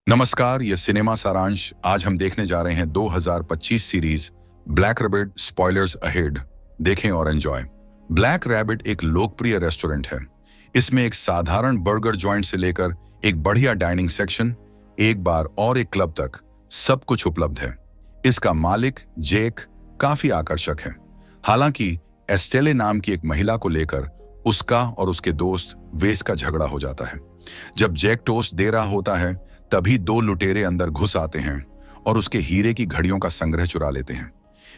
नमस्कार, ये सिनेमा सारांश। आज हम देखने जा रहे हैं 2025 series black rabbit spoilers ahead. देखें और एंजॉय। ब्लैक रैबिट एक लोकप्रिय रेस्टोरेंट है। इसमें एक साधारण बर्गर जॉइंट से लेकर एक बढ़िया डाइनिंग सेक्शन, एक बार और एक क्लब तक सब कुछ उपलब्ध है। इसका मालिक जेक काफी आकर्षक है। हालांकि एस्टेले नाम की एक महिला को लेकर उसका और उसके दोस्त वेस का झगड़ा हो जाता है। जब जेक टोस्ट दे रहा होता है तभी दो लुटेरे अंदर घुस आते हैं और उसके हीरे की घड़ियों का संग्रह चुरा लेते हैं।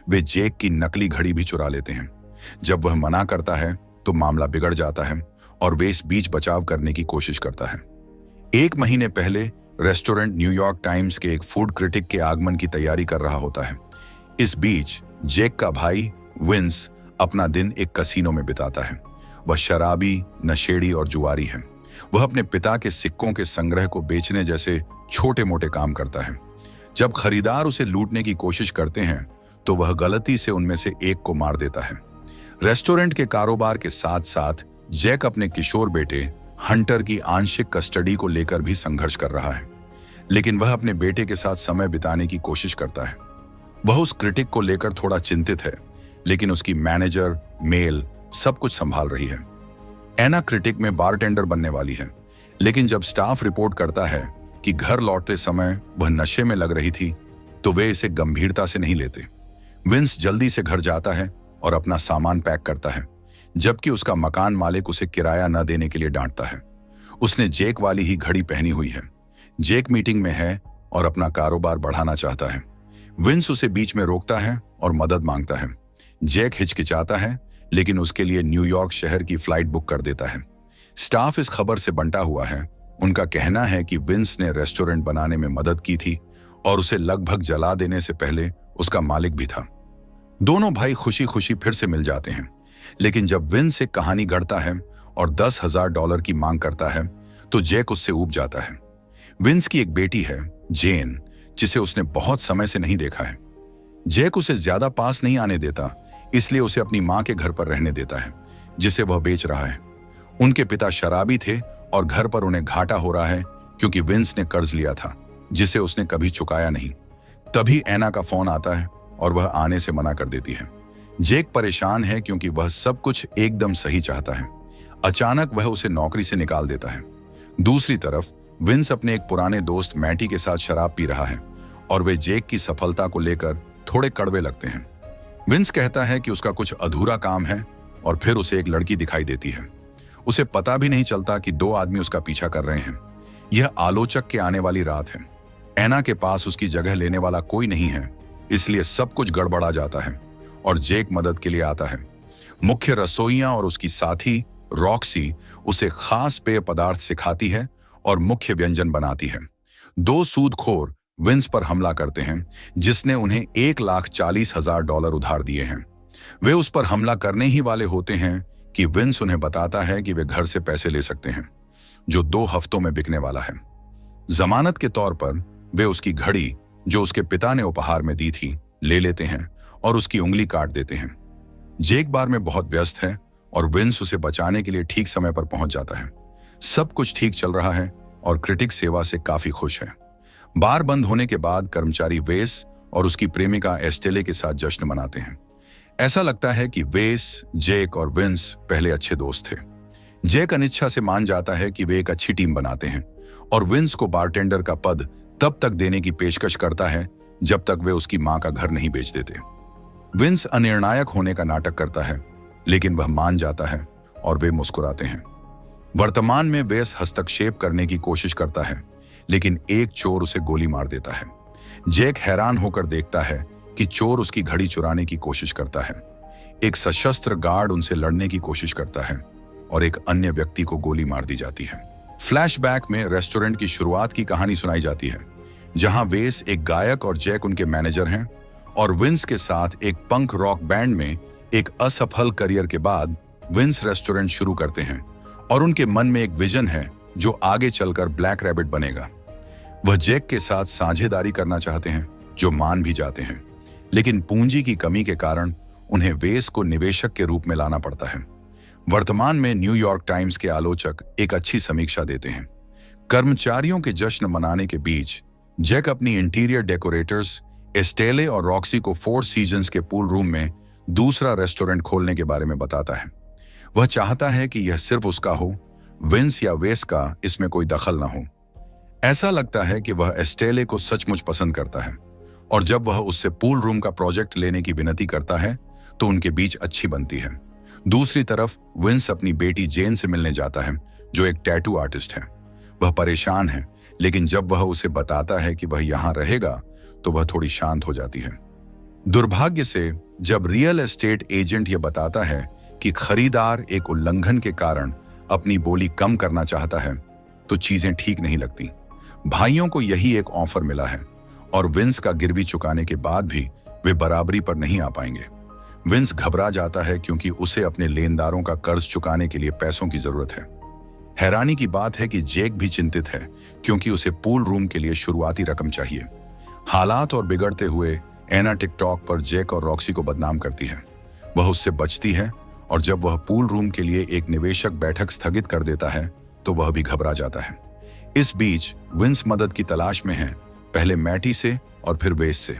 वे जेक की नकली घड़ी भी चुरा लेते हैं। जब वह मना करता है तो मामला बिगड़ जाता है और वे इस बीच बचाव करने की कोशिश करता है। एक महीने पहले रेस्टोरेंट न्यूयॉर्क टाइम्स के एक फूड क्रिटिक के आगमन की तैयारी कर रहा होता है। इस बीच जेक का भाई विंस अपना दिन एक कसीनो में बिताता है। वह शराबी, नशेड़ी और जुआरी है। वह अपने पिता के सिक्कों के संग्रह को बेचने जैसे छोटे मोटे काम करता है। जब खरीदार उसे लूटने की कोशिश करते हैं तो वह गलती से उनमें से एक को मार देता है। रेस्टोरेंट के कारोबार के साथ साथ जैक अपने किशोर बेटे हंटर की आंशिक कस्टडी को लेकर भी संघर्ष कर रहा है, लेकिन वह अपने बेटे के साथ समय बिताने की कोशिश करता है। वह उस क्रिटिक को लेकर थोड़ा चिंतित है, लेकिन उसकी मैनेजर मेल सब कुछ संभाल रही है। एना क्रिटिक में बारटेंडर बनने वाली है, लेकिन जब स्टाफ रिपोर्ट करता है कि घर लौटते समय वह नशे में लग रही थी तो वे इसे गंभीरता से नहीं लेते। विंस जल्दी से घर जाता है और अपना सामान पैक करता है, जबकि उसका मकान मालिक उसे किराया न देने के लिए डांटता है। उसने जेक वाली ही घड़ी पहनी हुई है। जेक मीटिंग में है और अपना कारोबार बढ़ाना चाहता है। विंस उसे बीच में रोकता है और मदद मांगता है। जेक हिचकिचाता है, लेकिन उसके लिए न्यूयॉर्क शहर की फ्लाइट बुक कर देता है। स्टाफ इस खबर से बंटा हुआ है। उनका कहना है कि विंस ने रेस्टोरेंट बनाने में मदद की थी और उसे लगभग जला देने से पहले उसका मालिक भी था। दोनों भाई खुशी खुशी फिर से मिल जाते हैं, लेकिन जब विंस एक कहानी गढ़ता है और $10,000 की मांग करता है तो जेक उससे ऊब जाता है। विंस की एक बेटी है, जेन, जिसे उसने बहुत समय से नहीं देखा है। जेक उसे ज्यादा पास नहीं आने देता, इसलिए उसे अपनी मां के घर पर रहने देता है, जिसे वह बेच रहा है। उनके पिता शराबी थे और घर पर उन्हें घाटा हो रहा है क्योंकि विंस ने कर्ज लिया था, जिसे उसने कभी चुकाया नहीं। तभी एना का फोन आता है और वह आने से मना कर देती है। जेक परेशान है क्योंकि वह सब कुछ एकदम सही चाहता है। अचानक वह उसे नौकरी से निकाल देता है। दूसरी तरफ विंस अपने एक पुराने दोस्त मैटी के साथ शराब पी रहा है और वे जेक की सफलता को लेकर थोड़े कड़वे लगते हैं। विंस कहता है कि उसका कुछ अधूरा काम है और फिर उसे एक लड़की दिखाई देती है। उसे पता भी नहीं चलता कि दो आदमी उसका पीछा कर रहे हैं। यह आलोचक के आने वाली रात है। एना के पास उसकी जगह लेने वाला कोई नहीं है, इसलिए सब कुछ गड़बड़ा जाता है और जेक मदद के लिए आता है। मुख्य रसोइया और उसकी साथी रॉक्सी उसे खास पेय पदार्थ सिखाती है और मुख्य व्यंजन बनाती है। दो सूदखोर विंस पर हमला करते हैं, जिसने उन्हें $1,40,000 उधार दिए हैं। वे उस पर हमला करने ही वाले होते हैं कि विंस उन्हें बताता है कि वे घर से पैसे ले सकते हैं, जो 2 हफ्तों में बिकने वाला है। जमानत के तौर पर वे उसकी घड़ी, जो उसके पिता ने उपहार में दी थी, ले लेते हैं और उसकी उंगली काट देते हैं। जेक बार में बहुत व्यस्त है और विंस उसे बचाने के लिए ठीक समय पर पहुंच जाता है। सब कुछ ठीक चल रहा है और क्रिटिक सेवा से काफी खुश है। बार बंद होने के बाद कर्मचारी वेस और उसकी प्रेमिका एस्टेले के साथ जश्न मनाते हैं। ऐसा लगता है कि वेस, जेक और विंस पहले अच्छे दोस्त थे। जेक अनिच्छा से मान जाता है कि वे एक अच्छी टीम बनाते हैं और विंस को बारटेंडर का पद तब तक देने की पेशकश करता है जब तक वे उसकी मां का घर नहीं बेच देते। विंस अनिर्णायक होने का नाटक करता है, लेकिन वह मान जाता है और वे मुस्कुराते हैं। वर्तमान में वेस हस्तक्षेप करने की कोशिश करता है, लेकिन एक चोर उसे गोली मार देता है। जेक हैरान होकर देखता है कि चोर उसकी घड़ी चुराने की कोशिश करता है। एक सशस्त्र गार्ड उनसे लड़ने की कोशिश करता है और एक अन्य व्यक्ति को गोली मार दी जाती है। फ्लैशबैक में रेस्टोरेंट की शुरुआत की कहानी सुनाई जाती है, जहां वेस एक गायक और जेक उनके मैनेजर हैं और विंस के साथ एक पंक रॉक बैंड में एक असफल करियर के बाद विंस रेस्टोरेंट शुरू करते हैं और उनके मन में एक विजन है जो आगे चलकर ब्लैक रैबिट बनेगा। वह जेक के साथ साझेदारी करना चाहते हैं, जो मान भी जाते हैं, लेकिन पूंजी की कमी के कारण उन्हें वेस को निवेशक के रूप में लाना पड़ता है। वर्तमान में न्यूयॉर्क टाइम्स के आलोचक एक अच्छी समीक्षा देते हैं। कर्मचारियों के जश्न मनाने के बीच जैक अपनी इंटीरियर डेकोरेटर्स एस्टेले और रॉक्सी को फोर सीजन्स के पूल रूम में दूसरा रेस्टोरेंट खोलने के बारे में बताता है। वह चाहता है कि यह सिर्फ उसका हो, विंस या वेस का इसमें कोई दखल ना हो। ऐसा लगता है कि वह एस्टेले को सचमुच पसंद करता है और जब वह उससे पूल रूम का प्रोजेक्ट लेने की विनती करता है तो उनके बीच अच्छी बनती है। दूसरी तरफ विंस अपनी बेटी जेन से मिलने जाता है जो एक टैटू आर्टिस्ट है। वह परेशान है, लेकिन जब वह उसे बताता है कि वह यहाँ रहेगा तो वह थोड़ी शांत हो जाती है। दुर्भाग्य से जब रियल एस्टेट एजेंट यह बताता है कि खरीदार एक उल्लंघन के कारण अपनी बोली कम करना चाहता है तो चीजें ठीक नहीं लगती। भाइयों को यही एक ऑफर मिला है और विंस का गिरवी चुकाने के बाद भी वे बराबरी पर नहीं आ पाएंगे। विंस घबरा जाता है क्योंकि उसे अपने लेनदारों का कर्ज चुकाने के लिए पैसों की जरूरत है। हैरानी की बात है कि जैक भी चिंतित है क्योंकि उसे पूल रूम के लिए शुरुआती रकम चाहिए। हालात और बिगड़ते हुए एना टिकटॉक पर जैक और रॉक्सी को बदनाम करती है। वह उससे बचती है और जब वह पूल रूम के लिए एक निवेशक बैठक स्थगित कर देता है तो वह भी घबरा जाता है। इस बीच विंस मदद की तलाश में है, पहले मैटी से और फिर वेस से।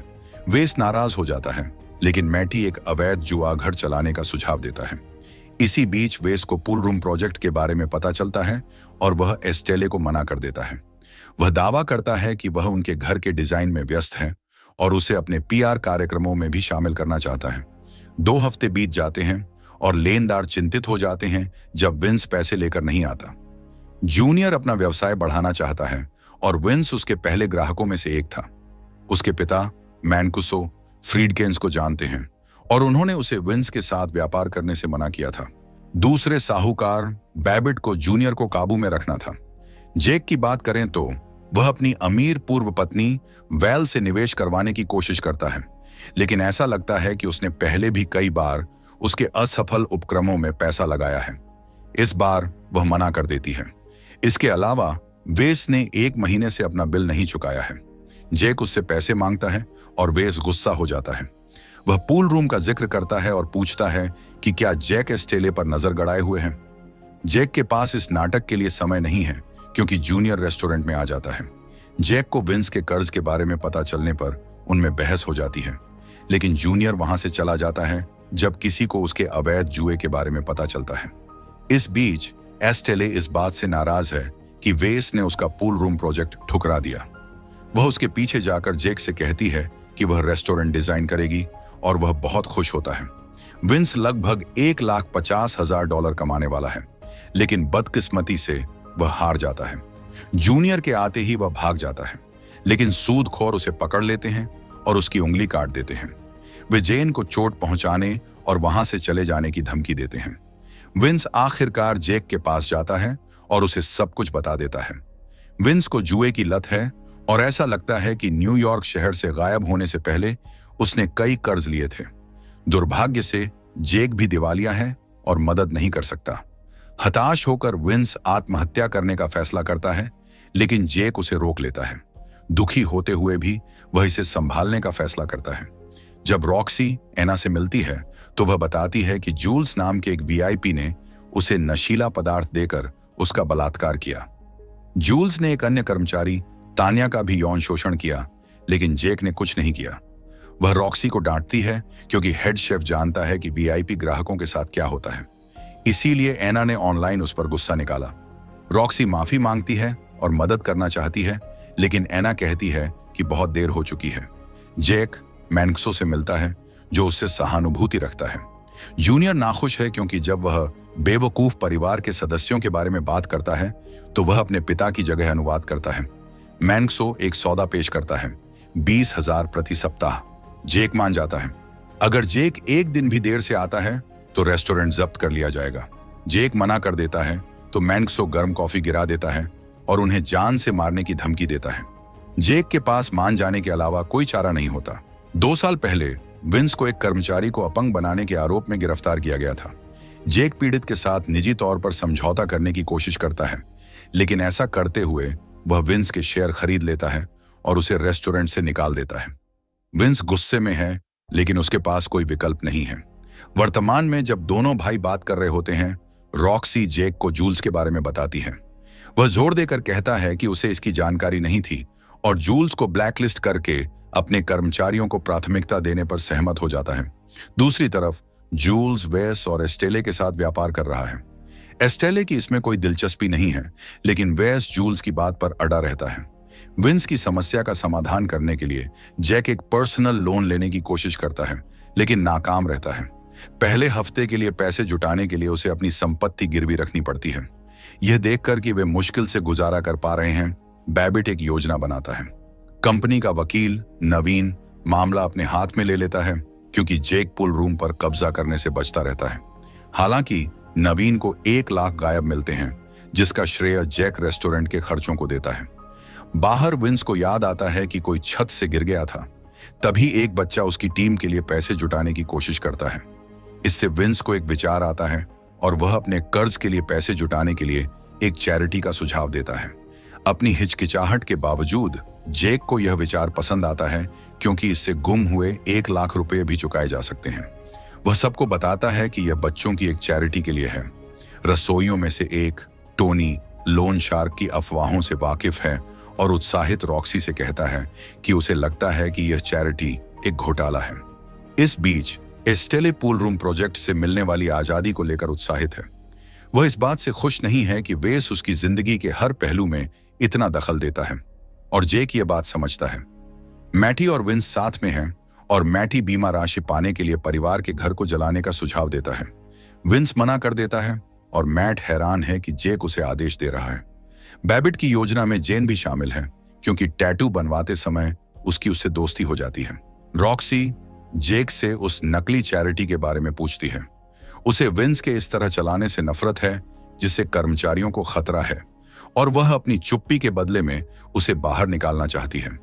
वेस नाराज हो जाता है, लेकिन मैटी एक अवैध जुआ घर चलाने का सुझाव देता है। इसी बीच वेस को पूल रूम प्रोजेक्ट के बारे में पता चलता है और वह एस्टेले को मना कर देता है। वह दावा करता है कि वह उनके घर के डिजाइन में व्यस्त है और उसे अपने पीआर कार्यक्रमों में भी शामिल करना चाहता है। 2 हफ्ते बीत जाते हैं और लेनदार चिंतित हो जाते हैं जब विंस पैसे लेकर नहीं आता। जूनियर अपना व्यवसाय बढ़ाना चाहता है और विंस उसके पहले ग्राहकों में से एक था। उसके पिता मैनकुसो फ्रीडकेन्स को जानते हैं और उन्होंने उसे विंस के साथ व्यापार करने से मना किया था। दूसरे साहूकार बैबिट को जूनियर को काबू में रखना था। जैक की बात करें तो वह अपनी अमीर पूर्व पत्नी वेल से निवेश करवाने की कोशिश करता है, लेकिन ऐसा लगता है कि उसने पहले भी कई बार उसके असफल उपक्रमों में पैसा लगाया है। इस बार वह मना कर देती है। इसके अलावा वेस ने 1 महीने से अपना बिल नहीं चुकाया है। जैक उससे पैसे मांगता है और वेस गुस्सा हो जाता है। वह पूल रूम का जिक्र करता है और पूछता है कि क्या जैक एस्टेले पर नजर गड़ाए हुए हैं। जैक के पास इस नाटक के लिए समय नहीं है क्योंकि जूनियर रेस्टोरेंट में आ जाता है। जैक को विंस के कर्ज के बारे में पता चलने पर उनमें बहस हो जाती है, लेकिन जूनियर वहां से चला जाता है जब किसी को उसके अवैध जुए के बारे में पता चलता है। इस बीच एस्टेले इस बात से नाराज है कि वेस ने उसका पूल रूम प्रोजेक्ट ठुकरा दिया। वह उसके पीछे जाकर जैक से कहती है कि वह रेस्टोरेंट डिजाइन करेगी और वह बहुत खुश होता है। विंस लगभग $1,50,000 कमाने वाला है, लेकिन बदकिस्मती से वह हार जाता है। जूनियर के आते ही वह भाग जाता है, लेकिन सूदखोर उसे पकड़ लेते हैं और उसकी उंगली काट देते हैं। वे जेन को चोट पहुंचाने और वहां से चले जाने की धमकी देते हैं। विंस आखिरकार जैक के पास जाता है और उसे सब कुछ बता देता है। विंस को जुए की लत है और ऐसा लगता है कि न्यूयॉर्क शहर से गायब होने से पहले उसने कई कर्ज लिए थे। दुर्भाग्य से जैक भी दिवालिया है और मदद नहीं कर सकता। हताश होकर विंस आत्महत्या करने का फैसला करता है, लेकिन जैक उसे रोक लेता है। दुखी होते हुए भी वह इसे संभालने का फैसला करता है। जब रॉक्सी एना से मिलती है तो वह बताती है कि जूल्स नाम के एक वीआईपी ने उसे नशीला पदार्थ देकर उसका बलात्कार किया। जूल्स ने एक अन्य कर्मचारी तान्या का भी यौन शोषण किया, लेकिन जैक ने कुछ नहीं किया। वह रॉक्सी को डांटती है क्योंकि हेड शेफ जानता है कि वीआईपी ग्राहकों के साथ क्या होता है। इसीलिए एना ने ऑनलाइन उस पर गुस्सा निकाला। रॉक्सी माफी मांगती है और मदद करना चाहती है, लेकिन एना कहती है कि बहुत देर हो चुकी है। जैक मैनक्सो से मिलता है जो उससे सहानुभूति रखता है। जूनियर नाखुश है क्योंकि जब वह बेवकूफ परिवार के सदस्यों के बारे में बात करता है तो वह अपने पिता की जगह अनुवाद करता है। मैनक्सो एक सौदा पेश करता है, 20,000 प्रति सप्ताह। जैक मान जाता है। अगर जैक एक दिन भी देर से आता है तो रेस्टोरेंट जब्त कर लिया जाएगा। जैक मना कर देता है तो मैनक्सो गर्म कॉफी गिरा देता है और उन्हें जान से मारने की धमकी देता है। जैक के पास मान जाने के अलावा कोई चारा नहीं होता। 2 साल पहले विंस को एक कर्मचारी को अपंग बनाने के आरोप में गिरफ्तार किया गया था। जैक पीड़ित के साथ निजी तौर पर समझौता करने की कोशिश करता है, लेकिन ऐसा करते हुए वह विंस के शेयर खरीद लेता है और उसे रेस्टोरेंट से निकाल देता है। विंस गुस्से में है, लेकिन उसके पास कोई विकल्प नहीं है। वर्तमान में जब दोनों भाई बात कर रहे होते हैं, रॉक्सी जैक को जूल्स के बारे में बताती है। वह जोर देकर कहता है कि उसे इसकी जानकारी नहीं थी और जूल्स को ब्लैकलिस्ट करके अपने कर्मचारियों को प्राथमिकता देने पर सहमत हो जाता है। दूसरी तरफ जूल्स वेस और एस्टेले के साथ व्यापार कर रहा है। एस्टेले की इसमें कोई दिलचस्पी नहीं है, लेकिन वेस जूल्स की बात पर अड़ा रहता है। विंस की समस्या का समाधान करने के लिए जैक एक पर्सनल लोन लेने की कोशिश करता है, लेकिन नाकाम रहता है। पहले हफ्ते के लिए पैसे जुटाने के लिए उसे अपनी संपत्ति गिरवी रखनी पड़ती है। यह देखकर कि वे मुश्किल से गुजारा कर पा रहे हैं, बैबिट एक योजना बनाता है। कंपनी का वकील नवीन मामला अपने हाथ में ले लेता है, क्योंकि जेक पूल रूम पर कब्जा करने से बचता रहता है। हालांकि नवीन को 1 लाख गायब मिलते हैं, जिसका श्रेय जैक रेस्टोरेंट के खर्चों को देता है। बाहर विंस को याद आता है कि कोई छत से गिर गया था। तभी एक बच्चा उसकी टीम के लिए पैसे जुटाने की कोशिश करता है। इससे विंस को एक विचार आता है और वह अपने कर्ज के लिए पैसे जुटाने के लिए एक चैरिटी का सुझाव देता है। अपनी हिचकिचाहट के बावजूद जेक को यह विचार पसंद आता है, क्योंकि इससे गुम हुए 1 लाख रुपए भी चुकाए जा सकते हैं। वह सबको बताता है कि यह बच्चों की एक चैरिटी के लिए है। रसोइयों में से एक टोनी लोन शार्क की अफवाहों से वाकिफ है और उत्साहित रॉक्सी से कहता है कि उसे लगता है कि यह चैरिटी एक घोटाला है। इस बीच एस्टेले पूल रूम प्रोजेक्ट से मिलने वाली आजादी को लेकर उत्साहित है। वह इस बात से खुश नहीं है कि वेस उसकी जिंदगी के हर पहलू में इतना दखल देता है, और जेक यह बात समझता है। मैटी और विंस साथ में हैं और मैटी बीमा राशि पाने के लिए परिवार के घर को जलाने का सुझाव देता है। विंस मना कर देता है और मैट हैरान है कि जेक उसे आदेश दे रहा है। बैबिट की योजना में जेन भी शामिल है, क्योंकि टैटू बनवाते समय उसकी उससे दोस्ती हो जाती है। रॉक्सी जेक से उस नकली चैरिटी के बारे में पूछती है। उसे विंस के इस तरह चलाने से नफरत है, जिससे कर्मचारियों को खतरा है, और वह अपनी चुप्पी के बदले में उसे बाहर निकालना चाहती है।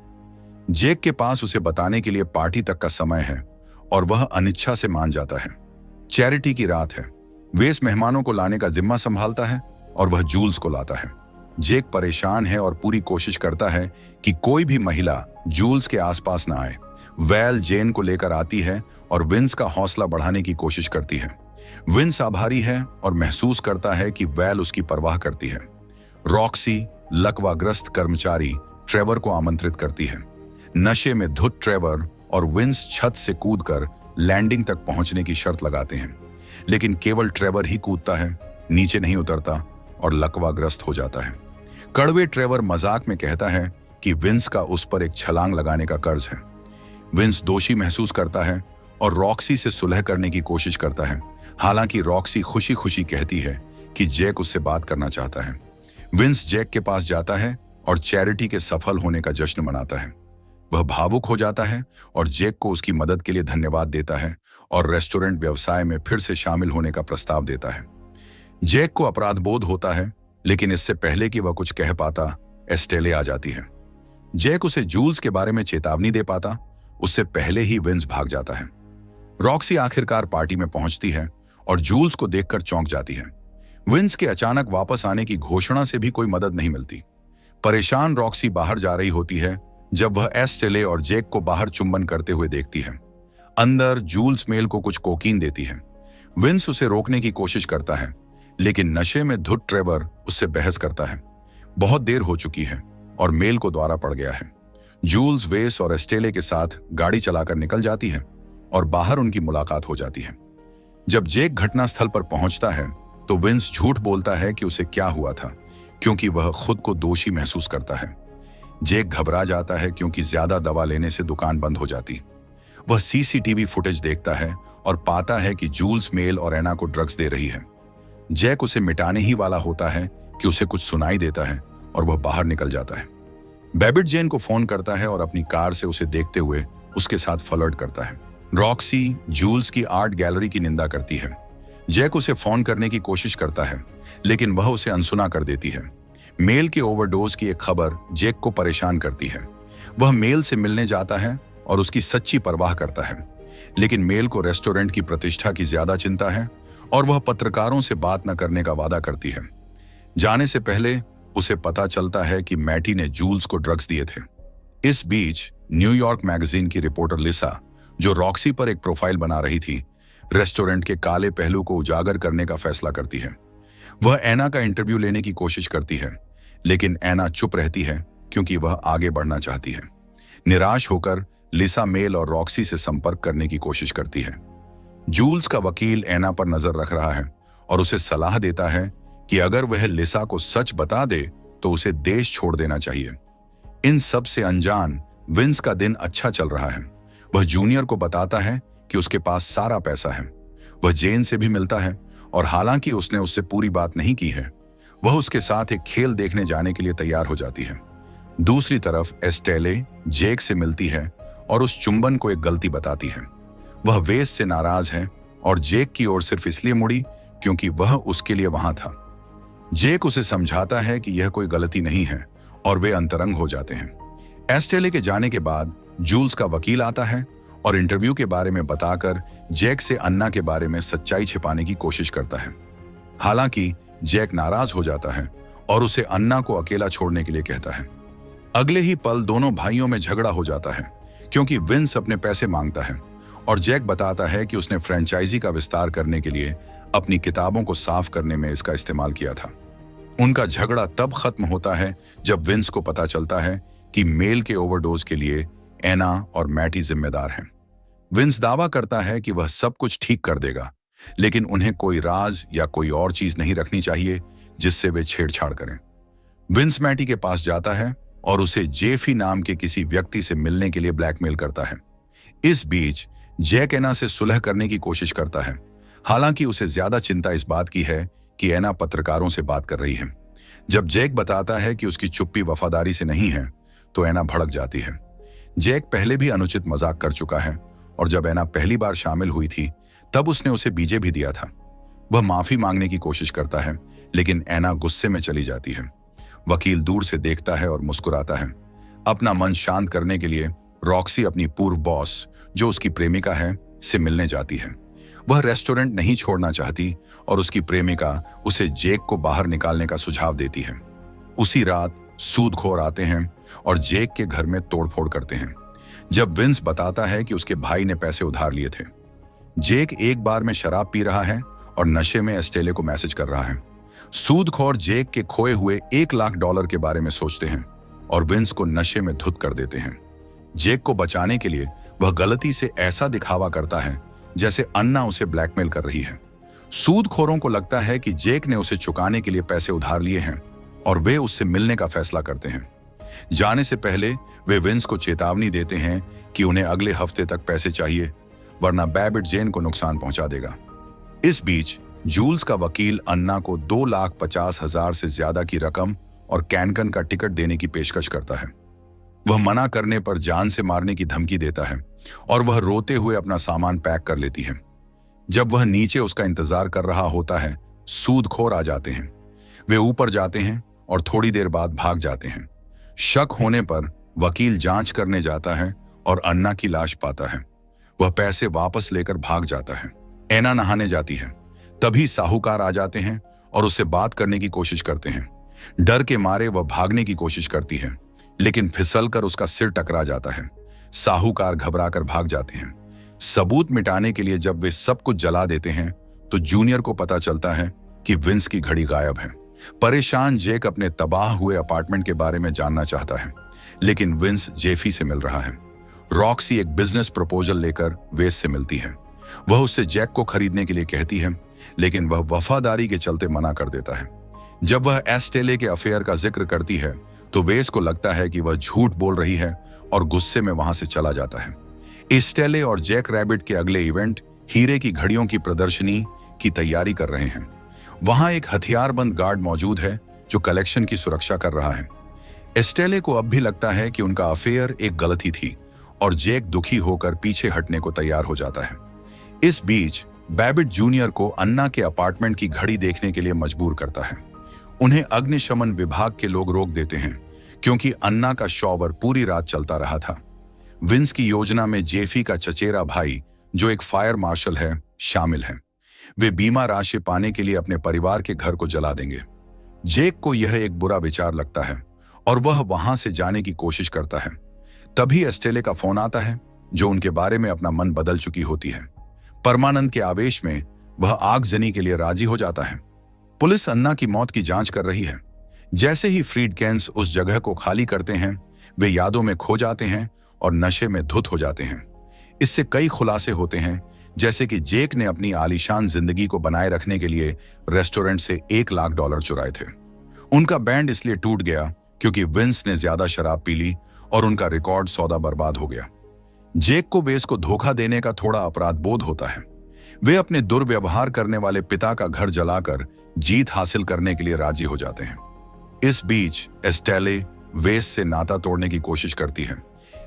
जेक के पास उसे बताने के लिए पार्टी तक का समय है और वह अनिच्छा से मान जाता है। चैरिटी की रात है। वेस मेहमानों को लाने का जिम्मा संभालता है और वह जूल्स को लाता है। जेक परेशान है और पूरी कोशिश करता है कि कोई भी महिला जूल्स के आसपास ना आए। वैल जेन को लेकर आती है और विंस का हौसला बढ़ाने की कोशिश करती है। विंस आभारी है और महसूस करता है कि वैल उसकी परवाह करती है। रॉक्सी लकवाग्रस्त कर्मचारी ट्रेवर को आमंत्रित करती है। नशे में धुत ट्रेवर और विंस छत से कूदकर लैंडिंग तक पहुंचने की शर्त लगाते हैं, लेकिन केवल ट्रेवर ही कूदता है, नीचे नहीं उतरता और लकवाग्रस्त हो जाता है। कड़वे ट्रेवर मजाक में कहता है कि विंस का उस पर एक छलांग लगाने का कर्ज है। विंस दोषी महसूस करता है और रॉक्सी से सुलह करने की कोशिश करता है। हालांकि रॉक्सी खुशी खुशी कहती है कि जैक उससे बात करना चाहता है। विंस जैक के पास जाता है और चैरिटी के सफल होने का जश्न मनाता है। वह भावुक हो जाता है और जैक को उसकी मदद के लिए धन्यवाद देता है और रेस्टोरेंट व्यवसाय में फिर से शामिल होने का प्रस्ताव देता है। जैक को अपराध बोध होता है, लेकिन इससे पहले कि वह कुछ कह पाता, एस्टेले आ जाती है। जैक उसे जूल्स के बारे में चेतावनी दे पाता, उससे पहले ही विंस भाग जाता है। रॉक्सी आखिरकार पार्टी में पहुंचती है और जूल्स को देखकर चौंक जाती है। विंस के अचानक वापस आने की घोषणा से भी कोई मदद नहीं मिलती। परेशान रॉक्सी बाहर जा रही होती है जब वह एस्टेले और जैक को बाहर चुंबन करते हुए देखती है। अंदर जूल्स मेल को कुछ कोकीन देती है। विंस उसे रोकने की कोशिश करता है, लेकिन नशे में धुत ट्रेवर उससे बहस करता है। बहुत देर हो चुकी है और मेल को द्वारा पड़ गया है। जूल्स वेस और एस्टेले के साथ गाड़ी चलाकर निकल जाती है और बाहर उनकी मुलाकात हो जाती है। जब जैक घटनास्थल पर पहुंचता है तो विंस झूठ बोलता है कि उसे क्या हुआ था, क्योंकि वह खुद को दोषी महसूस करता है। जैक घबरा जाता है क्योंकि ज्यादा दवा लेने से दुकान बंद हो जाती। वह सीसीटीवी फुटेज देखता है और पाता है कि जूल्स मेल और एना को ड्रग्स दे रही है। जैक उसे मिटाने ही वाला होता है कि उसे कुछ सुनाई देता है और वह बाहर निकल जाता है। बैबिट जेन को फोन करता है और अपनी कार से उसे देखते हुए उसके साथ फ्लर्ट करता है। रॉक्सी जूल्स की आर्ट गैलरी की निंदा करती है। जैक उसे फोन करने की कोशिश करता है, लेकिन वह उसे अनसुना कर देती है। मेल के ओवरडोज की एक खबर जैक को परेशान करती है। वह मेल से मिलने जाता है और उसकी सच्ची परवाह करता है, लेकिन मेल को रेस्टोरेंट की प्रतिष्ठा की ज्यादा चिंता है और वह पत्रकारों से बात न करने का वादा करती है। जाने से पहले उसे पता चलता है कि मैटी ने जूल्स को ड्रग्स दिए थे। इस बीच न्यूयॉर्क मैगजीन की रिपोर्टर लिसा, जो रॉक्सी पर एक प्रोफाइल बना रही थी, रेस्टोरेंट के काले पहलू को उजागर करने का फैसला करती है। वह एना का इंटरव्यू लेने की कोशिश करती है, लेकिन एना चुप रहती है क्योंकि वह आगे बढ़ना चाहती है। निराश होकर लिसा मेल और रॉक्सी से संपर्क करने की कोशिश करती है। जूल्स का वकील एना पर नजर रख रहा है और उसे सलाह देता है कि अगर वह लिसा को सच बता दे तो उसे देश छोड़ देना चाहिए। इन सब से अनजान विंस का दिन अच्छा चल रहा है। वह जूनियर को बताता है कि उसके पास सारा पैसा है। वह जेन से भी मिलता है और हालांकि उसने उससे पूरी बात नहीं की है, वह उसके साथ एक खेल देखने जाने के लिए तैयार हो जाती है। दूसरी तरफ एस्टेले जेक से मिलती है और उस चुंबन को एक गलती बताती है। वह वेस से नाराज है और जेक की ओर सिर्फ इसलिए मुड़ी क्योंकि वह उसके लिए वहां था। जेक उसे समझाता है कि यह कोई गलती नहीं है और वे अंतरंग हो जाते हैं। एस्टेले के जाने के बाद जूल्स का वकील आता है और इंटरव्यू के बारे में बताकर जैक से अन्ना के बारे में सच्चाई छिपाने की कोशिश करता है। हालांकि जैक नाराज हो जाता है और उसे अन्ना को अकेला छोड़ने के लिए कहता है। अगले ही पल दोनों भाइयों में झगड़ा हो जाता है क्योंकि विंस अपने पैसे मांगता है और जैक बताता है कि उसने फ्रेंचाइजी का विस्तार करने के लिए अपनी किताबों को साफ करने में इसका इस्तेमाल किया था। उनका झगड़ा तब खत्म होता है जब विंस को पता चलता है कि मेल के ओवरडोज के लिए एना और मैटी जिम्मेदार हैं। विंस दावा करता है कि वह सब कुछ ठीक कर देगा, लेकिन उन्हें कोई राज या कोई और चीज नहीं रखनी चाहिए जिससे वे छेड़छाड़ करें। विंस मैटी के पास जाता है और उसे जेफी नाम के किसी व्यक्ति से मिलने के लिए ब्लैकमेल करता है। इस बीच जैक एना से सुलह करने की कोशिश करता है। हालांकि उसे ज्यादा चिंता इस बात की है कि एना पत्रकारों से बात कर रही है। जब जैक बताता है कि उसकी चुप्पी वफादारी से नहीं है तो एना भड़क जाती है। जैक पहले भी अनुचित मजाक कर चुका है और जब एना पहली बार शामिल हुई थी तब उसने उसे बीजे भी दिया था। वह माफी मांगने की कोशिश करता है लेकिन एना गुस्से में चली जाती है। वकील दूर से देखता है और मुस्कुराता है। अपना मन शांत करने के लिए रॉक्सी अपनी पूर्व बॉस, जो उसकी प्रेमिका है, से मिलने जाती है। वह रेस्टोरेंट नहीं छोड़ना चाहती और उसकी प्रेमिका उसे जेक को बाहर निकालने का सुझाव देती है। उसी रात सूदखोर आते हैं और जेक के घर में तोड़फोड़ करते हैं। जब विंस बताता है कि उसके भाई ने पैसे उधार लिए थे, जेक एक बार में शराब पी रहा है और नशे में एस्टेले को मैसेज कर रहा है। सूदखोर जेक के खोए हुए $1,00,000 के बारे में सोचते हैं और विंस को नशे में धुत कर देते हैं। जेक को बचाने के लिए वह गलती से ऐसा दिखावा करता है जैसे अन्ना उसे ब्लैकमेल कर रही है। सूदखोरों को लगता है कि जेक ने उसे चुकाने के लिए पैसे उधार लिए हैं और वे उससे मिलने का फैसला करते हैं। जाने से पहले वे विंस को चेतावनी देते हैं कि उन्हें अगले हफ्ते तक पैसे चाहिए, वरना बैबिट जेन को नुकसान पहुंचा देगा। इस बीच जूल्स का वकील अन्ना को 2,50,000 से ज्यादा की रकम और कैनकन का टिकट देने की पेशकश करता है। वह मना करने पर जान से मारने की धमकी देता है और वह रोते हुए अपना सामान पैक कर लेती है। जब वह नीचे उसका इंतजार कर रहा होता है, सूदखोर आ जाते हैं। वे ऊपर जाते हैं और थोड़ी देर बाद भाग जाते हैं। शक होने पर वकील जांच करने जाता है और अन्ना की लाश पाता है। वह पैसे वापस लेकर भाग जाता है। एना नहाने जाती है, तभी साहूकार आ जाते हैं और उससे बात करने की कोशिश करते हैं। डर के मारे वह भागने की कोशिश करती है, लेकिन फिसलकर उसका सिर टकरा जाता है। साहूकार घबराकर भाग जाते हैं। सबूत मिटाने के लिए जब वे सब कुछ जला देते हैं तो जूनियर को पता चलता है कि विंस की घड़ी गायब है। परेशान जेक अपने तबाह हुए अपार्टमेंट के बारे में जानना चाहता है, लेकिन विंस जेफी से मिल रहा है। रॉक्सी एक बिजनेस प्रपोजल लेकर वेस से मिलती है। वह उससे जैक को खरीदने के लिए कहती है, लेकिन वह वफादारी के चलते मना कर देता है। जब वह एस्टेले के अफेयर का जिक्र करती है तो वेस को लगता है कि वह झूठ बोल रही है और गुस्से में वहां से चला जाता है। एस्टेले और जैक रैबिट के अगले इवेंट हीरे की घड़ियों की प्रदर्शनी की तैयारी कर रहे हैं। वहां एक हथियारबंद गार्ड मौजूद है जो कलेक्शन की सुरक्षा कर रहा है। एस्टेले को अब भी लगता है कि उनका अफेयर एक गलती थी और जैक दुखी होकर पीछे हटने को तैयार हो जाता है। इस बीच बैबिट जूनियर को अन्ना के अपार्टमेंट की घड़ी देखने के लिए मजबूर करता है। उन्हें अग्निशमन विभाग के लोग रोक देते हैं क्योंकि अन्ना का शॉवर पूरी रात चलता रहा था। विंस की योजना में जेफी का चचेरा भाई, जो एक फायर मार्शल है, शामिल है। वे बीमा राशि पाने के लिए अपने परिवार के घर को जला देंगे। जेक को यह एक बुरा विचार लगता है और वह वहां से जाने की कोशिश करता है। तभी एस्टेले का फोन आता है, जो उनके बारे में अपना मन बदल चुकी होती है। परमानंद के आवेश में वह आगजनी के लिए राजी हो जाता है। पुलिस अन्ना की मौत की जांच कर रही है। जैसे ही फ्रीडकेन्स उस जगह को खाली करते हैं, वे यादों में खो जाते हैं और नशे में धुत हो जाते हैं। इससे कई खुलासे होते हैं, जैसे कि जेक ने अपनी आलीशान जिंदगी को बनाए रखने के लिए रेस्टोरेंट से $1 लाख चुराए थे। उनका बैंड इसलिए टूट गया क्योंकि विंस ने ज्यादा शराब पी ली और उनका रिकॉर्ड सौदा बर्बाद हो गया। जेक को वेस को धोखा देने का थोड़ा अपराध बोध होता है। वे अपने दुर्व्यवहार करने वाले पिता का घर जलाकर जीत हासिल करने के लिए राजी हो जाते हैं। इस बीच एस्टेले वेस से नाता तोड़ने की कोशिश करती है,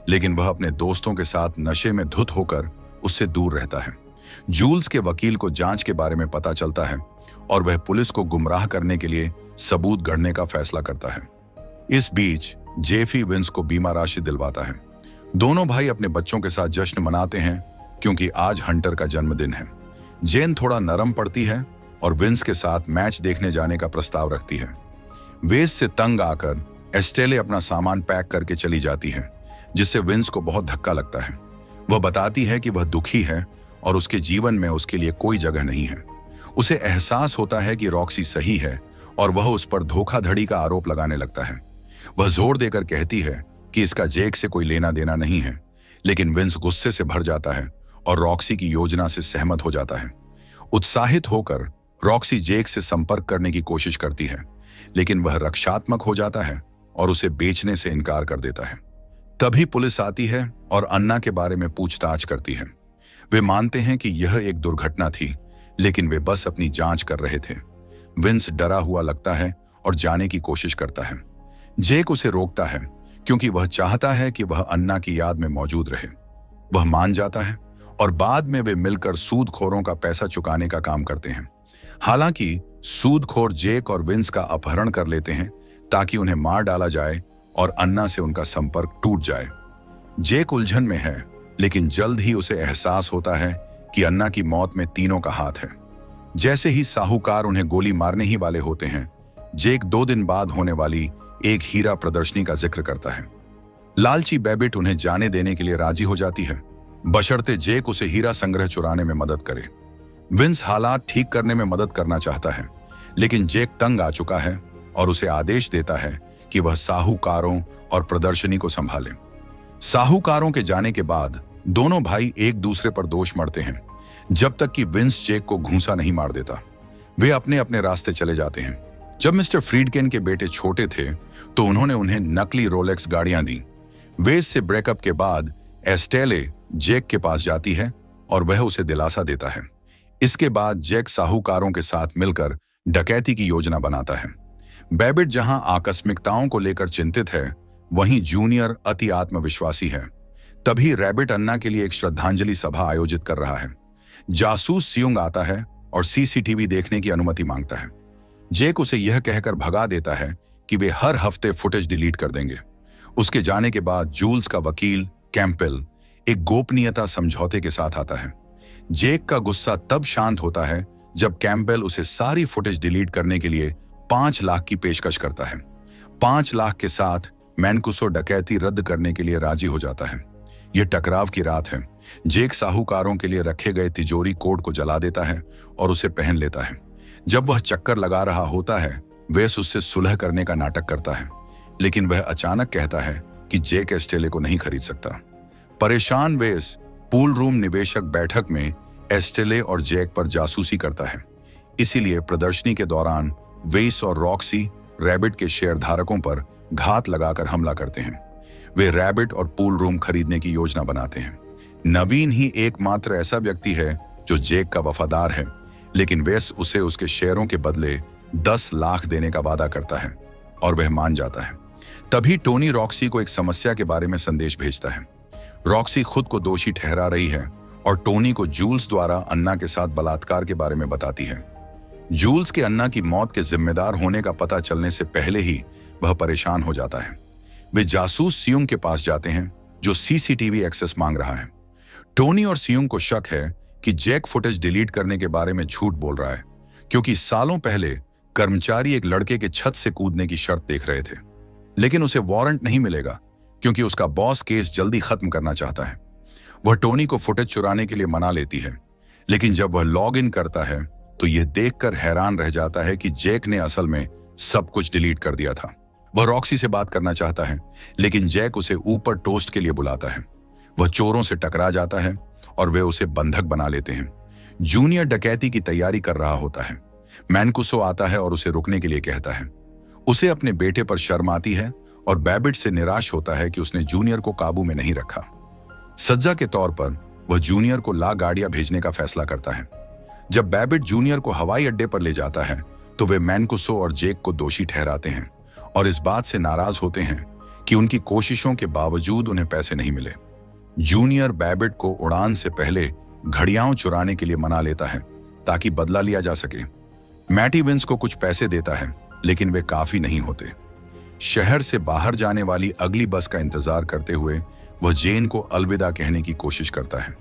लेकिन वह अपने दोस्तों के साथ नशे में धुत होकर उससे दूर रहता है। जूल्स के वकील को जांच के बारे में पता चलता है और वह पुलिस को गुमराह करने के लिए सबूत गढ़ने का फैसला करता है। इस बीच जेफी विंस को बीमा राशि दिलवाता है। दोनों भाई अपने बच्चों के साथ जश्न मनाते हैं क्योंकि आज हंटर का जन्मदिन है। जेन थोड़ा नरम पड़ती है और विंस के साथ मैच देखने जाने का प्रस्ताव रखती है। वेस से तंग आकर एस्टेले अपना सामान पैक करके चली जाती है, जिससे विंस को बहुत धक्का लगता है। वह बताती है कि वह दुखी है और उसके जीवन में उसके लिए कोई जगह नहीं है। उसे एहसास होता है कि रॉक्सी सही है और वह उस पर धोखाधड़ी का आरोप लगाने लगता है। वह जोर देकर कहती है कि इसका जेक से कोई लेना देना नहीं है, लेकिन विंस गुस्से से भर जाता है और रॉक्सी की योजना से सहमत हो जाता है। उत्साहित होकर रॉक्सी जेक से संपर्क करने की कोशिश करती है, लेकिन वह रक्षात्मक हो जाता है और उसे बेचने से इनकार कर देता है। तभी पुलिस आती है और अन्ना के बारे में पूछताछ करती है। वे मानते हैं कि यह एक दुर्घटना थी, लेकिन वे बस अपनी जांच कर रहे थे। विंस डरा हुआ लगता है और जाने की कोशिश करता है। जेक उसे रोकता है क्योंकि वह चाहता है कि वह अन्ना की याद में मौजूद रहे। वह मान जाता है और बाद में वे मिलकर सूदखोरों का पैसा चुकाने का काम करते हैं। हालांकि सूदखोर जेक और विंस का अपहरण कर लेते हैं ताकि उन्हें मार डाला जाए और अन्ना से उनका संपर्क टूट जाए। जेक उलझन में है, लेकिन जल्द ही उसे एहसास होता है कि अन्ना की मौत में तीनों का हाथ है। जैसे ही साहूकार उन्हें गोली मारने ही वाले होते हैं, जेक 2 दिन बाद होने वाली एक हीरा प्रदर्शनी का जिक्र करता है। लालची बेबिट उन्हें जाने देने के लिए राजी हो जाती है, बशर्ते जेक उसे हीरा संग्रह चुराने में मदद करे। विंस हालात ठीक करने में मदद करना चाहता है, लेकिन जेक तंग आ चुका है और उसे आदेश देता है कि वह साहूकारों और प्रदर्शनी को संभाले। साहूकारों के जाने के बाद दोनों भाई एक दूसरे पर दोष मढ़ते हैं, जब तक कि विंस जेक को घूंसा नहीं मार देता। वे अपने अपने रास्ते चले जाते हैं। जब मिस्टर फ्रीडकेन के बेटे छोटे थे तो उन्होंने उन्हें नकली रोलेक्स गाड़ियां दी। वेस से ब्रेकअप के बाद एस्टेले जेक के पास जाती है और वह उसे दिलासा देता है। इसके बाद जेक साहूकारों के साथ मिलकर डकैती की योजना बनाता है। बेबिट जहां आकस्मिकताओं को लेकर चिंतित है, वहीं जूनियर अति आत्मविश्वासी है। तभी रैबिट अन्ना के लिए एक श्रद्धांजलि सभा आयोजित कर रहा है। जासूस सियुंग आता है और सीसीटीवी देखने की अनुमति मांगता है। जेक उसे यह कहकर भगा देता है कि वे हर हफ्ते फुटेज डिलीट कर देंगे। उसके जाने के बाद जूल्स का वकील कैंपेल एक गोपनीयता समझौते के साथ आता है। जेक का गुस्सा तब शांत होता है जब कैंपेल उसे सारी फुटेज डिलीट करने के लिए 5 लाख की पेशकश करता है। 5 लाख के साथ मैनकुसो डकैती रद्द करने के लिए राजी हो जाता है। यह टकराव की रात है। जेक साहूकारों के लिए रखे गए तिजोरी कोड को जला देता है और उसे पहन लेता है। जब वह चक्कर लगा रहा होता है, वेस उससे सुलह करने का नाटक करता है, लेकिन वह अचानक कहता है कि जेक एस्टेले को नहीं खरीद सकता। परेशान वेस पूल रूम निवेशक बैठक में एस्टेले और जेक पर जासूसी करता है। इसीलिए प्रदर्शनी के दौरान वेस और रॉक्सी रैबिट के शेयरधारकों पर घात लगाकर हमला करते हैं। वे रैबिट और पूल रूम खरीदने की योजना बनाते हैं। नवीन ही एकमात्र ऐसा व्यक्ति है जो जेक का वफादार है, लेकिन वेस उसे उसके शेयरों के बदले 10 लाख देने का वादा करता है और वह मान जाता है। तभी टोनी रॉक्सी को एक समस्या के बारे में संदेश भेजता है। रॉक्सी खुद को दोषी ठहरा रही है और टोनी को जूल्स द्वारा अन्ना के साथ बलात्कार के बारे में बताती है। जूल्स के अन्ना की मौत के जिम्मेदार होने का पता चलने से पहले ही वह परेशान हो जाता है। वे जासूस सियुंग के पास जाते हैं जो सीसीटीवी एक्सेस मांग रहा है। टोनी और सियुंग को शक है कि जेक फुटेज डिलीट करने के बारे में झूठ बोल रहा है, क्योंकि सालों पहले कर्मचारी एक लड़के के छत से कूदने की शर्त देख रहे थे, लेकिन उसे वारंट नहीं मिलेगा क्योंकि उसका बॉस केस जल्दी खत्म करना चाहता है। वह टोनी को फुटेज चुराने के लिए मना लेती है, लेकिन जब वह लॉग इन करता है तो यह देखकर हैरान रह जाता है कि जेक ने असल में सब कुछ डिलीट कर दिया था। वह रॉक्सी से बात करना चाहता है, लेकिन जैक उसे ऊपर टोस्ट के लिए बुलाता है। वह चोरों से टकरा जाता है और वे उसे बंधक बना लेते हैं। जूनियर डकैती की तैयारी कर रहा होता है। मैनकुसो आता है और उसे रुकने के लिए कहता है। उसे अपने बेटे पर शर्म आती है और बैबिट से निराश होता है कि उसने जूनियर को काबू में नहीं रखा। सज्जा के तौर पर वह जूनियर को ला गार्डिया भेजने का फैसला करता है। जब बैबिट जूनियर को हवाई अड्डे पर ले जाता है तो वे मैनकुसो और जेक को दोषी ठहराते हैं और इस बात से नाराज होते हैं कि उनकी कोशिशों के बावजूद उन्हें पैसे नहीं मिले। जूनियर बैबिट को उड़ान से पहले घड़ियां चुराने के लिए मना लेता है ताकि बदला लिया जा सके। मैटी विंस को कुछ पैसे देता है, लेकिन वे काफी नहीं होते। शहर से बाहर जाने वाली अगली बस का इंतजार करते हुए वह जेन को अलविदा कहने की कोशिश करता है।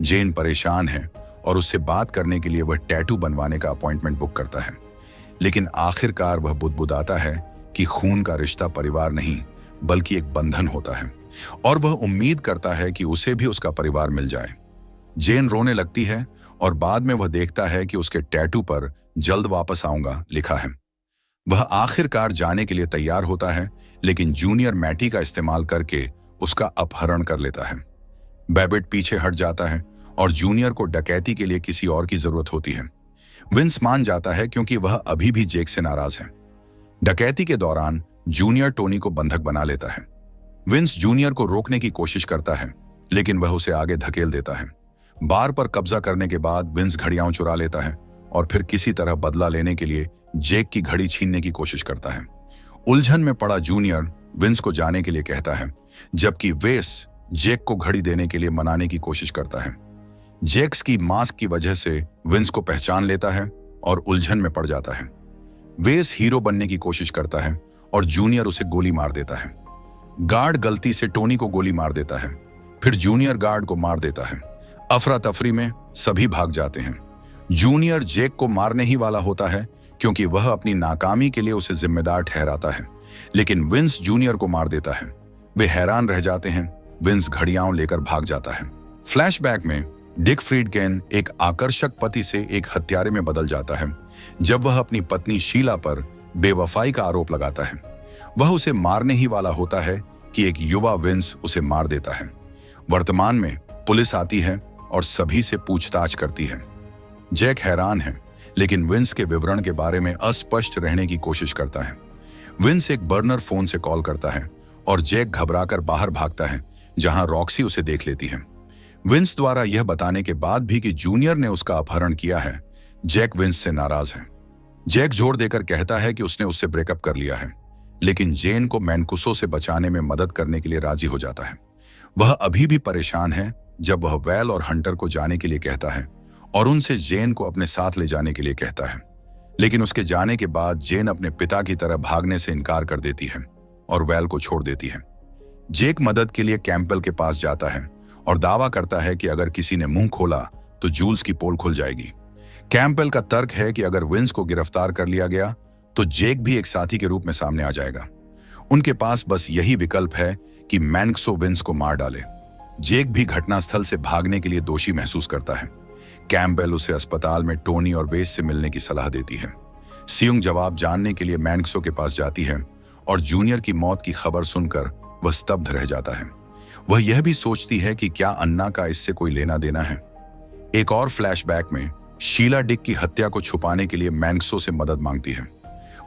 जेन परेशान है और उससे बात करने के लिए वह टैटू बनवाने का अपॉइंटमेंट बुक करता है, लेकिन आखिरकार वह बुदबुदाता है कि खून का रिश्ता परिवार नहीं बल्कि एक बंधन होता है और वह उम्मीद करता है कि उसे भी उसका परिवार मिल जाए। जेन रोने लगती है और बाद में वह देखता है कि उसके टैटू पर जल्द वापस आऊंगा लिखा है। वह आखिरकार जाने के लिए तैयार होता है, लेकिन जूनियर मैटी का इस्तेमाल करके उसका अपहरण कर लेता है। बैबिट पीछे हट जाता है और जूनियर को डकैती के लिए किसी और की जरूरत होती है। विंस मान जाता है क्योंकि वह अभी भी जेक से नाराज है। डकैती के दौरान जूनियर टोनी को बंधक बना लेता है। विंस जूनियर को रोकने की कोशिश करता है, लेकिन वह उसे आगे धकेल देता है। बार पर कब्जा करने के बाद विंस घड़ियां चुरा लेता है और फिर किसी तरह बदला लेने के लिए जेक की घड़ी छीनने की कोशिश करता है। उलझन में पड़ा जूनियर विंस को जाने के लिए कहता है, जबकि वेस जेक को घड़ी देने के लिए मनाने की कोशिश करता है। जेक्स की मास्क की वजह से विंस को पहचान लेता है और उलझन में पड़ जाता है। वेस हीरो बनने की कोशिश करता है और जूनियर उसे गोली मार देता है। गार्ड गलती से टोनी को गोली मार देता है, फिर जूनियर गार्ड को मार देता है। अफरा तफरी में सभी भाग जाते हैं। जूनियर जेक को मारने ही वाला होता है क्योंकि वह अपनी नाकामी के लिए उसे जिम्मेदार ठहराता है, लेकिन विंस जूनियर को मार देता है। वे हैरान रह जाते हैं। विंस घड़ियां लेकर भाग जाता है। फ्लैशबैक में डिक फ्रीडकेन एक आकर्षक पति से एक हत्यारे में बदल जाता है जब वह अपनी पत्नी शीला पर बेवफाई का आरोप लगाता है। वह उसे मारने ही वाला होता है कि एक युवा विंस उसे मार देता है। वर्तमान में पुलिस आती है और सभी से पूछताछ करती है। जैक हैरान है, लेकिन विंस के विवरण के बारे में अस्पष्ट रहने की कोशिश करता है। विंस एक बर्नर फोन से कॉल करता है और जैक घबराकर बाहर भागता है, जहां रॉक्सी उसे देख लेती है। विंस द्वारा यह बताने के बाद भी कि जूनियर ने उसका अपहरण किया है, जैक विंस से नाराज है। जैक जोर देकर कहता है कि उसने उससे ब्रेकअप कर लिया है, लेकिन जेन को मैनकुसो से बचाने में मदद करने के लिए राजी हो जाता है। वह अभी भी परेशान है जब वह वैल और हंटर को जाने के लिए कहता है और उनसे जेन को अपने साथ ले जाने के लिए कहता है, लेकिन उसके जाने के बाद जेन अपने पिता की तरह भागने से इनकार कर देती है और वैल को छोड़ देती है। जेक मदद के लिए कैंपबेल के पास जाता है और दावा करता है कि अगर किसी ने मुंह खोला तो जूल्स की पोल खुल जाएगी। कैंपबेल का तर्क है कि अगर विंस को गिरफ्तार कर लिया गया तो जेक भी एक साथी के रूप में सामने आ जाएगा। उनके पास बस यही विकल्प है कि मैनकुसो विंस को मार डाले। जेक भी घटनास्थल से भागने के लिए दोषी महसूस करता है। कैंपबेल उसे अस्पताल में टोनी और वेस से मिलने की सलाह देती है। सियुंग जवाब जानने के लिए मैनकुसो के पास जाती है और जूनियर की मौत की खबर सुनकर वह स्तब्ध रह जाता है। वह यह भी सोचती है कि क्या अन्ना का इससे कोई लेना देना है। एक और फ्लैशबैक में शीला डिक की हत्या को छुपाने के लिए मैनकुसो से मदद मांगती है।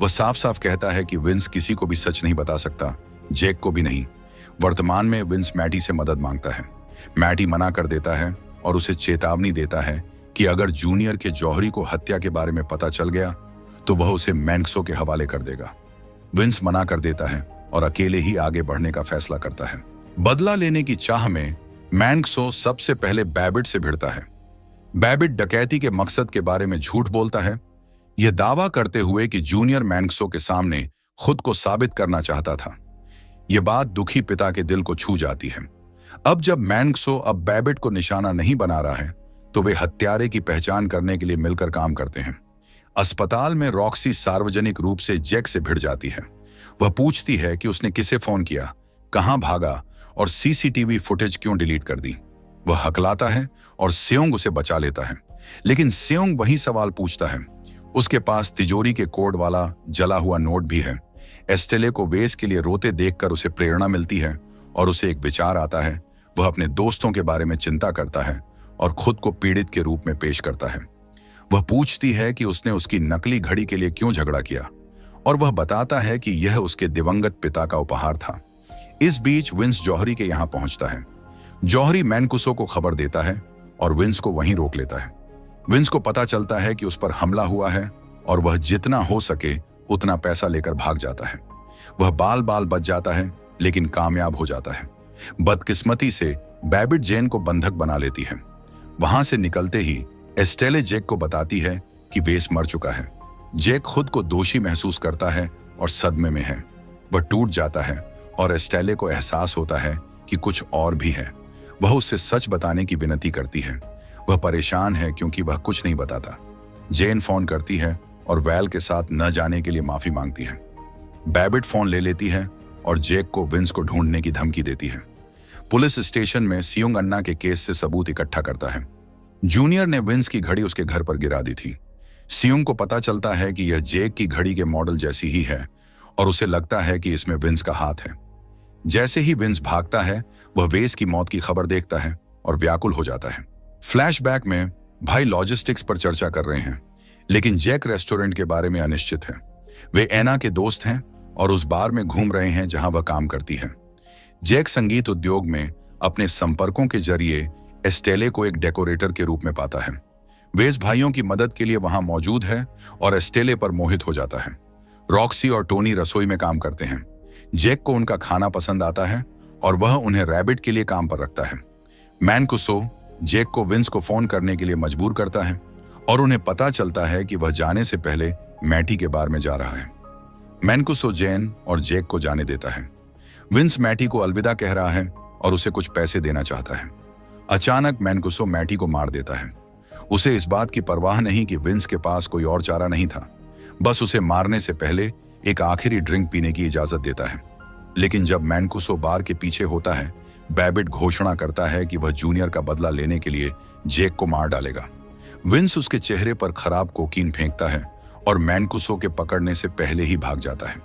वह साफ साफ कहता है कि विंस किसी को भी सच नहीं बता सकता, जेक को भी नहीं। वर्तमान में विंस मैटी से मदद मांगता है। मैटी मना कर देता है और उसे चेतावनी देता है कि अगर जूनियर के जौहरी को हत्या के बारे में पता चल गया तो वह उसे मैनकुसो के हवाले कर देगा। विंस मना कर देता है और अकेले ही आगे बढ़ने का फैसला करता है। बदला लेने की चाह में मैनकुसो सबसे पहले बैबिट से भिड़ता है। बैबिट डकैती के मकसद के बारे में झूठ बोलता है, यह दावा करते हुए कि जूनियर मैनकुसो के सामने खुद को साबित करना चाहता था। यह बात दुखी पिता के दिल को छू जाती है। अब जब मैनकुसो अब बैबिट को निशाना नहीं बना रहा है तो वे हत्यारे की पहचान करने के लिए मिलकर काम करते हैं। अस्पताल में रॉक्सी सार्वजनिक रूप से जैक से भिड़ जाती है। वह पूछती है कि उसने किसे फोन किया, कहां भागा और सीसीटीवी फुटेज क्यों डिलीट कर दी। वह हकलाता है और सेयोंग उसे बचा लेता है, लेकिन सेयोंग वही सवाल पूछता है, उसके पास तिजोरी के कोड वाला जला हुआ नोट भी है। एस्टेले को वेस के लिए रोते देखकर उसे प्रेरणा मिलती है और उसे एक विचार आता है। वह अपने दोस्तों के बारे में चिंता करता है और खुद को पीड़ित के रूप में पेश करता है। वह पूछती है कि उसने उसकी नकली घड़ी के लिए क्यों झगड़ा किया और वह बताता है कि यह उसके दिवंगत पिता का उपहार था। इस बीच विंस जौहरी के यहाँ पहुंचता है। जौहरी मैनकुसो को खबर देता है और विंस को वहीं रोक लेता है। विंस को पता चलता है कि उस पर हमला हुआ है और वह जितना हो सके उतना पैसा लेकर भाग जाता है। वह बाल बाल बच जाता है लेकिन कामयाब हो जाता है। बदकिस्मती से बैबिट जेन को बंधक बना लेती है। वहां से निकलते ही एस्टेले जैक को बताती है कि वेस मर चुका है। जैक खुद को दोषी महसूस करता है और सदमे में है। वह टूट जाता है और एस्टेले को एहसास होता है कि कुछ और भी है। वह उससे सच बताने की विनती करती है। वह परेशान है क्योंकि वह कुछ नहीं बताता। जेन फोन करती है और वैल के साथ न जाने के लिए माफी मांगती है। बैबिट फोन ले लेती है और जैक को विंस को ढूंढने की धमकी देती है। पुलिस स्टेशन में सियुंग अन्ना के केस से सबूत इकट्ठा करता है। जूनियर ने विंस की घड़ी उसके घर पर गिरा दी थी। सियुंग को पता चलता है कि यह जैक की घड़ी के मॉडल जैसी ही है और उसे लगता है कि इसमें विंस का हाथ है। जैसे ही विंस भागता है वह वेस की मौत की खबर देखता है और व्याकुल हो जाता है। फ्लैशबैक में भाई लॉजिस्टिक्स पर चर्चा कर रहे हैं लेकिन जैक रेस्टोरेंट के बारे में अनिश्चित है। वे एना के दोस्त हैं और उस बार में घूम रहे हैं जहां वह काम करती है। जैक संगीत उद्योग में अपने संपर्कों के जरिए एस्टेले को एक डेकोरेटर के रूप में पाता है। वेस भाइयों की मदद के लिए वहां मौजूद है और एस्टेले पर मोहित हो जाता है। रॉक्सी और टोनी रसोई में काम करते हैं। जैक को उनका खाना पसंद आता है और वह उन्हें रैबिट के लिए काम पर रखता है। मैनकुसो जैक को विंस को फोन करने के लिए मजबूर करता है और उन्हें पता चलता है कि वह जाने से पहले मैटी के बार में जा रहा है। मैनकुसो जेन और जैक को जाने देता है। विंस मैटी को अलविदा कह रहा है और उसे कुछ पैसे देना चाहता है। अचानक मैनकुसो मैटी को मार देता है। उसे इस बात की परवाह नहीं कि विंस के पास कोई और चारा नहीं था। बस उसे मारने से पहले एक आखिरी ड्रिंक पीने की इजाजत देता है। लेकिन जब मैनकुसो बार के पीछे होता है बैबिट घोषणा करता है कि वह जूनियर का बदला लेने के लिए जैक को मार डालेगा। विंस उसके चेहरे पर खराब कोकीन फेंकता है और मैनकुसो के पकड़ने से पहले ही भाग जाता है।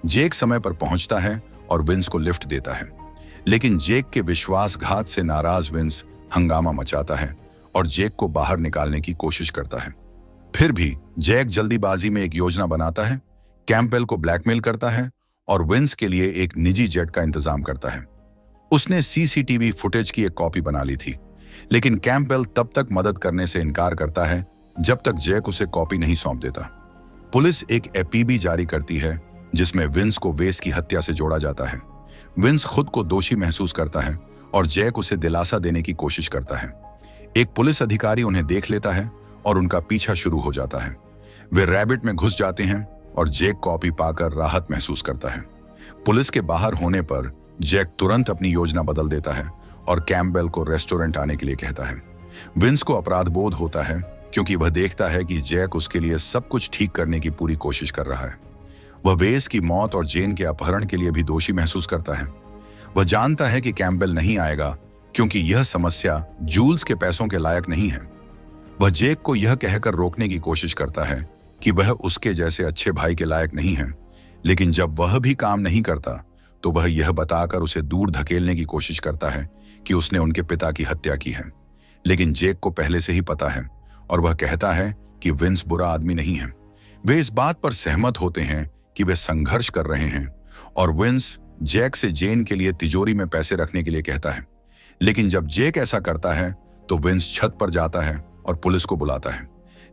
जैक समय पर पहुंचता है और विंस को लिफ्ट देता है लेकिन जैक के विश्वासघात से नाराज विंस हंगामा मचाता है और जैक को बाहर निकालने की कोशिश करता है। फिर भी जैक जल्दीबाजी में एक योजना बनाता है, कैंपबेल को ब्लैकमेल करता है और विंस के लिए एक निजी जेट का इंतजाम करता है। उसने सीसीटीवी फुटेज की एक कॉपी बना ली थी लेकिन कैंपबेल तब तक मदद करने से इनकार करता है जब तक जैक उसे कॉपी नहीं सौंप देता। पुलिस एक एपीबी जारी करती है जिसमें विंस को वेस की हत्या से जोड़ा जाता है। विंस खुद को दोषी महसूस करता है और जैक उसे दिलासा देने की कोशिश करता है। एक पुलिस अधिकारी उन्हें देख लेता है और उनका पीछा शुरू हो जाता है। वे रैबिट में घुस जाते हैं और जैक कॉपी पाकर राहत महसूस करता है। पुलिस के बाहर होने पर जैक तुरंत अपनी योजना बदल देता है और कैंपबेल को रेस्टोरेंट आने के लिए कहता है। विंस को अपराध बोध होता है क्योंकि वह देखता है कि जैक उसके लिए सब कुछ ठीक करने की पूरी कोशिश कर रहा है। वह वेस की मौत और जेन के अपहरण के लिए भी दोषी महसूस करता है। वह जानता है कि कैंपबेल नहीं आएगा क्योंकि यह समस्या जूल्स के पैसों के लायक नहीं है। वह जैक को यह कहकर रोकने की कोशिश करता है कि वह उसके जैसे अच्छे भाई के लायक नहीं है, लेकिन जब वह भी काम नहीं करता तो वह यह बताकर उसे दूर धकेलने की कोशिश करता है कि उसने उनके पिता की हत्या की है। लेकिन जैक को पहले से ही पता है और वह कहता है कि विंस बुरा आदमी नहीं है। वे इस बात पर सहमत होते हैं कि वे संघर्ष कर रहे हैं और विंस जैक से जेन के लिए तिजोरी में पैसे रखने के लिए कहता है। लेकिन जब जैक ऐसा करता है तो विंस छत पर जाता है और पुलिस को बुलाता है।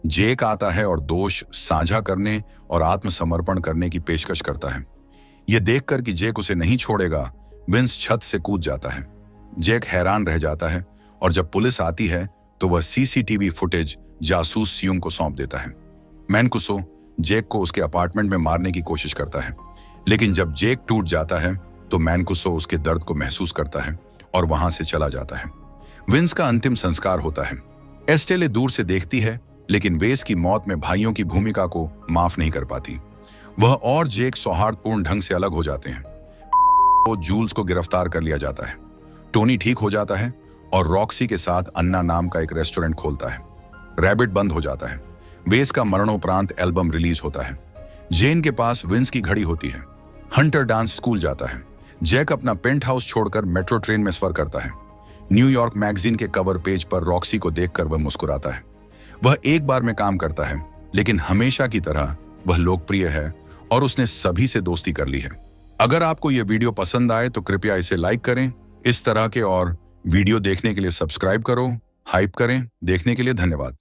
जैक आता है और दोष साझा करने और आत्मसमर्पण करने की पेशकश करता है। यह देखकर कि जैक उसे नहीं छोड़ेगा, विंस छत से कूद जाता है। जैक हैरान रह जाता है और जब पुलिस आती है तो वह सीसीटीवी फुटेज जासूस सियुंग को सौंप देता है। मैनकुसो जैक को उसके अपार्टमेंट में मारने की कोशिश करता है, लेकिन जब जैक टूट जाता है तो मैनकुसो उसके दर्द को महसूस करता है और वहां से चला जाता है। विंस का अंतिम संस्कार होता है। एस्टेले दूर से देखती है लेकिन वेस की मौत में भाइयों की भूमिका को माफ नहीं कर पाती। वह और जैक सौहार्दपूर्ण ढंग से अलग हो जाते हैं। तो जूल्स को गिरफ्तार कर लिया जाता है। टोनी ठीक हो जाता है और रॉक्सी के साथ अन्ना नाम का एक रेस्टोरेंट खोलता है। रैबिट बंद हो जाता है। वेस का मरणोपरांत एल्बम रिलीज होता है। जेन के पास विंस की घड़ी होती है। हंटर डांस स्कूल जाता है। जैक अपना पेंट हाउस छोड़कर मेट्रो ट्रेन में सफर करता है। न्यूयॉर्क मैगजीन के कवर पेज पर रॉक्सी को देखकर वह मुस्कुराता है। वह एक बार में काम करता है, लेकिन हमेशा की तरह वह लोकप्रिय है और उसने सभी से दोस्ती कर ली है। अगर आपको यह वीडियो पसंद आए तो कृपया इसे लाइक करें। इस तरह के और वीडियो देखने के लिए सब्सक्राइब करो, हाइप करें। देखने के लिए धन्यवाद।